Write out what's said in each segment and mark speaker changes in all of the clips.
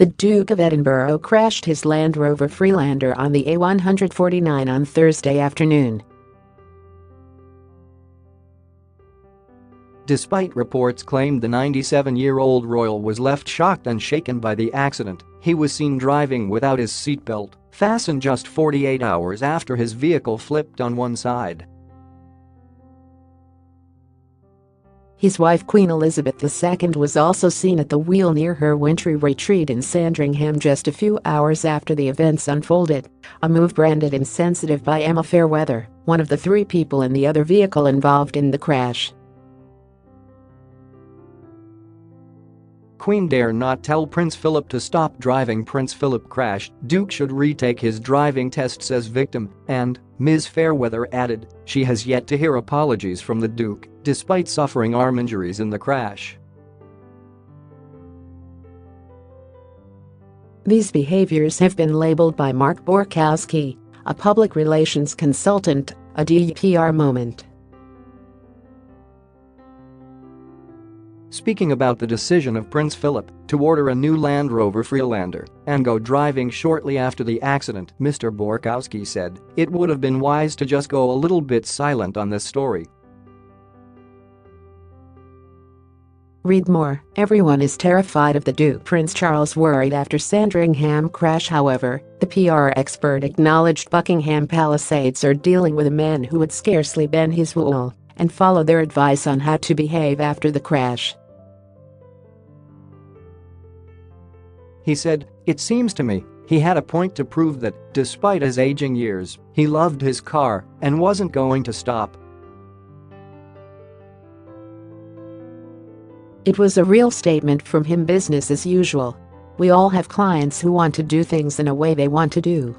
Speaker 1: The Duke of Edinburgh crashed his Land Rover Freelander on the A149 on Thursday afternoon.
Speaker 2: Despite reports claimed the 97-year-old royal was left shocked and shaken by the accident, he was seen driving without his seatbelt, fastened just 48 hours after his vehicle flipped on one side.
Speaker 1: His wife Queen Elizabeth II was also seen at the wheel near her wintry retreat in Sandringham just a few hours after the events unfolded, a move branded insensitive by Emma Fairweather, one of the three people in the other vehicle involved in the crash.
Speaker 2: Queen dare not tell Prince Philip to stop driving. Prince Philip crashed. Duke should retake his driving test, says victim, and Ms Fairweather added she has yet to hear apologies from the Duke, despite suffering arm injuries in the crash.
Speaker 1: These behaviours have been labelled by Mark Borkowski, a public relations consultant, a DPR moment.
Speaker 2: Speaking about the decision of Prince Philip to order a new Land Rover Freelander and go driving shortly after the accident, Mr. Borkowski said, "It would have been wise to just go a little bit silent on this story."
Speaker 1: Read more. Everyone is terrified of the Duke. Prince Charles worried after Sandringham crash. However, the PR expert acknowledged Buckingham Palace aides are dealing with a man who would scarcely bend his wool and follow their advice on how to behave after the crash.
Speaker 2: He said, "It seems to me he had a point to prove that, despite his aging years, he loved his car and wasn't going to stop."
Speaker 1: It was a real statement from him. Business as usual. We all have clients who want to do things in a way they want to do.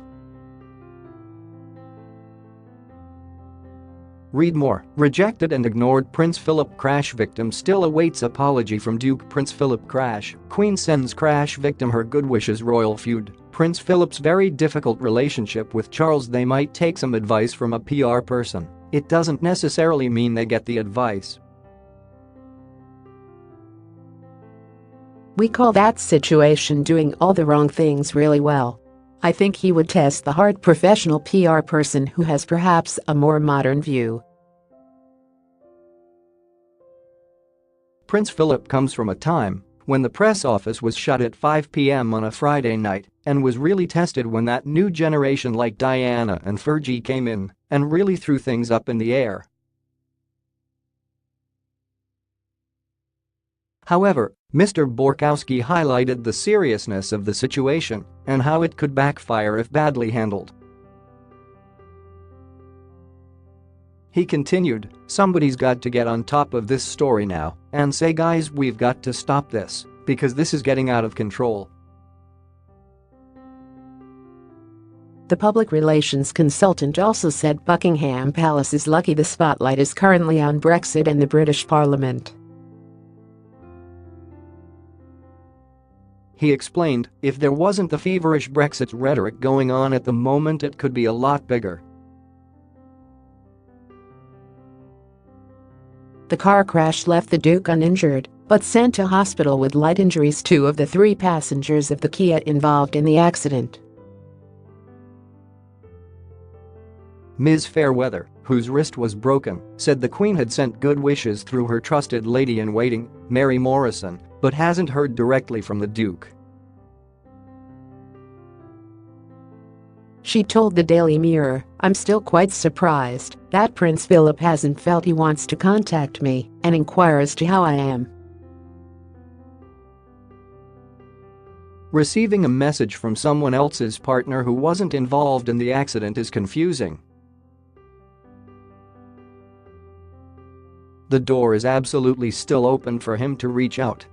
Speaker 2: Read more. Rejected and ignored Prince Philip crash victim still awaits apology from Duke. Prince Philip crash. Queen sends crash victim her good wishes. Royal FEUD. Prince Philip's very difficult relationship with Charles. They might take some advice from a PR person. It doesn't necessarily mean they get the advice.
Speaker 1: We call that situation doing all the wrong things really well. I think he would test the hard professional PR person who has perhaps a more modern view.
Speaker 2: Prince Philip comes from a time when the press office was shut at 5 p.m. on a Friday night and was really tested when that new generation like Diana and Fergie came in and really threw things up in the air. However, Mr. Borkowski highlighted the seriousness of the situation and how it could backfire if badly handled. He continued, "Somebody's got to get on top of this story now and say, guys, we've got to stop this because this is getting out of control."
Speaker 1: The public relations consultant also said Buckingham Palace is lucky the spotlight is currently on Brexit and the British Parliament.
Speaker 2: He explained, if there wasn't the feverish Brexit rhetoric going on at the moment, it could be a lot bigger.
Speaker 1: The car crash left the Duke uninjured, but sent to hospital with light injuries. Two of the three passengers of the Kia involved in the accident.
Speaker 2: Ms Fairweather, whose wrist was broken, said the Queen had sent good wishes through her trusted lady-in-waiting, Mary Morrison, but hasn't heard directly from the Duke.
Speaker 1: She told the Daily Mirror, "I'm still quite surprised that Prince Philip hasn't felt he wants to contact me and inquire as to how I am."
Speaker 2: Receiving a message from someone else's partner who wasn't involved in the accident is confusing. The door is absolutely still open for him to reach out.